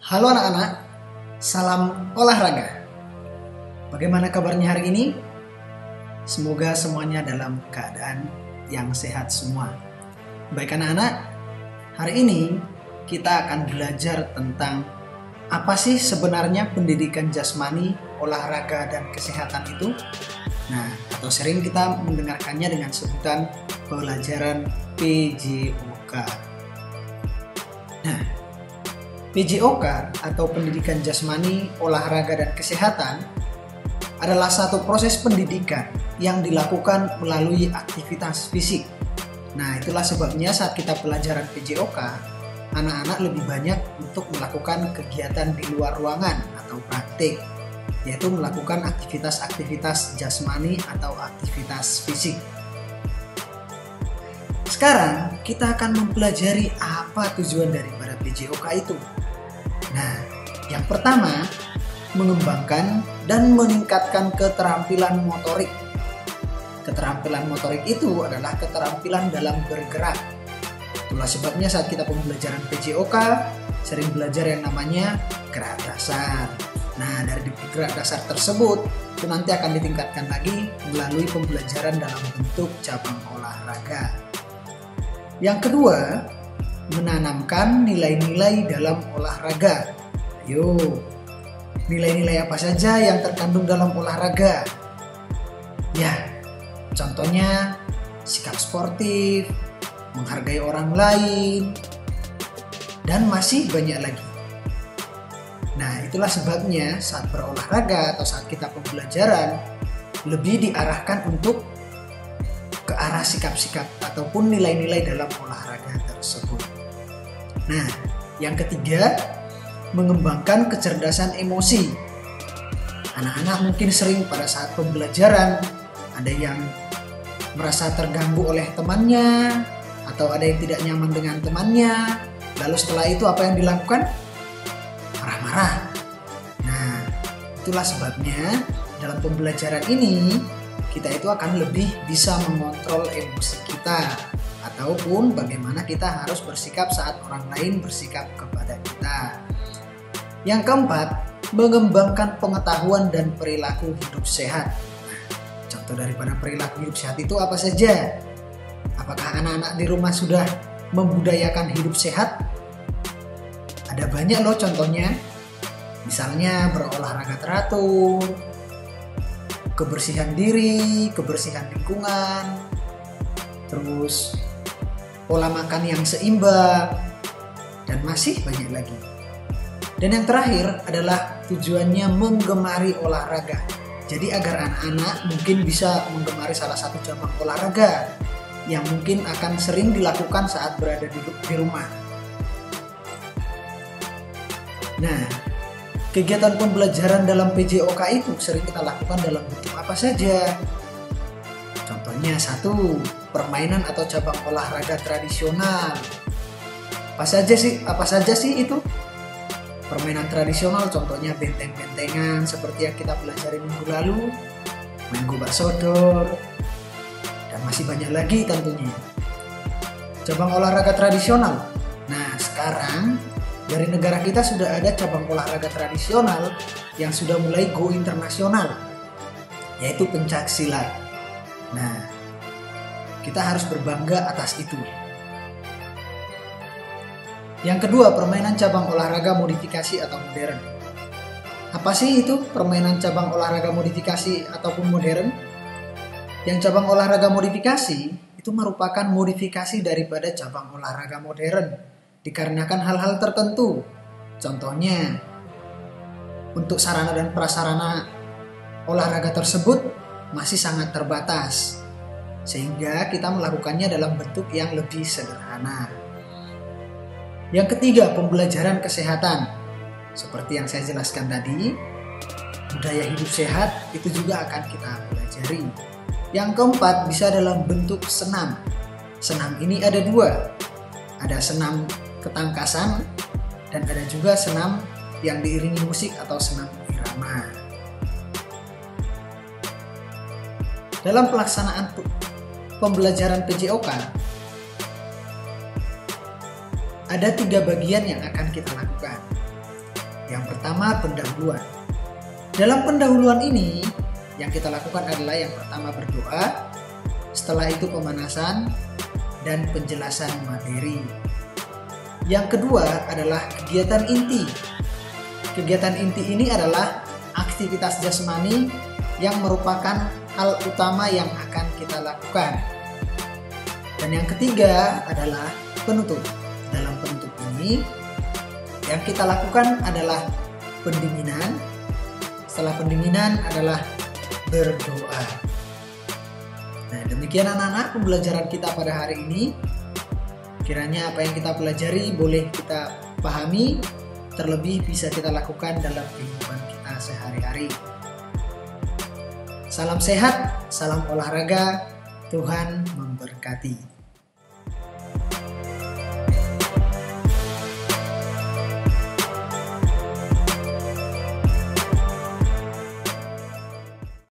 Halo anak-anak, salam olahraga. Bagaimana kabarnya hari ini? Semoga semuanya dalam keadaan yang sehat semua. Baik anak-anak, hari ini kita akan belajar tentang apa sih sebenarnya pendidikan jasmani, olahraga, dan kesehatan itu. Nah, atau sering kita mendengarkannya dengan sebutan pelajaran PJOK. Nah, PJOK atau Pendidikan Jasmani, Olahraga, dan Kesehatan adalah satu proses pendidikan yang dilakukan melalui aktivitas fisik. Nah, itulah sebabnya saat kita pelajaran PJOK, anak-anak lebih banyak untuk melakukan kegiatan di luar ruangan atau praktik, yaitu melakukan aktivitas-aktivitas jasmani atau aktivitas fisik. Sekarang kita akan mempelajari apa tujuan daripada PJOK itu. Nah, yang pertama, mengembangkan dan meningkatkan keterampilan motorik. Keterampilan motorik itu adalah keterampilan dalam bergerak. Itulah sebabnya saat kita pembelajaran PJOK sering belajar yang namanya gerak dasar. Nah, dari gerak dasar tersebut itu nanti akan ditingkatkan lagi melalui pembelajaran dalam bentuk cabang olahraga. Yang kedua, menanamkan nilai-nilai dalam olahraga. Ayo, nilai-nilai apa saja yang terkandung dalam olahraga? Ya, contohnya sikap sportif, menghargai orang lain, dan masih banyak lagi. Nah, itulah sebabnya saat berolahraga atau saat kita pembelajaran lebih diarahkan untuk ke arah sikap-sikap ataupun nilai-nilai dalam olahraga tersebut. Nah, yang ketiga, mengembangkan kecerdasan emosi. Anak-anak mungkin sering pada saat pembelajaran ada yang merasa terganggu oleh temannya atau ada yang tidak nyaman dengan temannya. Lalu setelah itu apa yang dilakukan? Marah-marah. Nah, itulah sebabnya dalam pembelajaran ini kita itu akan lebih bisa mengontrol emosi kita ataupun bagaimana kita harus bersikap saat orang lain bersikap kepada kita. Yang keempat, mengembangkan pengetahuan dan perilaku hidup sehat. Nah, contoh daripada perilaku hidup sehat itu apa saja? Apakah anak-anak di rumah sudah membudayakan hidup sehat? Ada banyak loh contohnya. Misalnya berolahraga teratur, kebersihan diri, kebersihan lingkungan, terus pola makan yang seimbang, dan masih banyak lagi. Dan yang terakhir adalah tujuannya menggemari olahraga. Jadi agar anak-anak mungkin bisa menggemari salah satu cabang olahraga yang mungkin akan sering dilakukan saat berada di rumah. Nah, kegiatan pembelajaran dalam PJOK itu sering kita lakukan dalam bentuk apa saja? Contohnya satu, permainan atau cabang olahraga tradisional. Apa saja sih itu? Permainan tradisional contohnya benteng-bentengan seperti yang kita pelajari minggu lalu, main gobak sodor, dan masih banyak lagi tentunya. Cabang olahraga tradisional. Nah, sekarang dari negara kita sudah ada cabang olahraga tradisional yang sudah mulai go internasional, yaitu pencak silat. Nah, kita harus berbangga atas itu. Yang kedua, permainan cabang olahraga modifikasi atau modern. Apa sih itu permainan cabang olahraga modifikasi ataupun modern? Yang cabang olahraga modifikasi itu merupakan modifikasi daripada cabang olahraga modern dikarenakan hal-hal tertentu. Contohnya, untuk sarana dan prasarana olahraga tersebut masih sangat terbatas, sehingga kita melakukannya dalam bentuk yang lebih sederhana. Yang ketiga, pembelajaran kesehatan. Seperti yang saya jelaskan tadi, budaya hidup sehat itu juga akan kita pelajari. Yang keempat, bisa dalam bentuk senam. Senam ini ada dua. Ada senam ketangkasan dan ada juga senam yang diiringi musik atau senam irama. Dalam pelaksanaan pembelajaran PJOK ada 3 bagian yang akan kita lakukan. Yang pertama, pendahuluan. Dalam pendahuluan ini, yang kita lakukan adalah yang pertama berdoa, setelah itu pemanasan dan penjelasan materi. Yang kedua adalah kegiatan inti. Kegiatan inti ini adalah aktivitas jasmani yang merupakan hal utama yang akan kita lakukan. Dan yang ketiga adalah penutup. Dalam penutup ini, yang kita lakukan adalah pendinginan. Setelah pendinginan adalah berdoa. Nah, demikian anak-anak pembelajaran kita pada hari ini. Kiranya apa yang kita pelajari boleh kita pahami, terlebih bisa kita lakukan dalam kehidupan kita sehari-hari. Salam sehat, salam olahraga, Tuhan memberkati.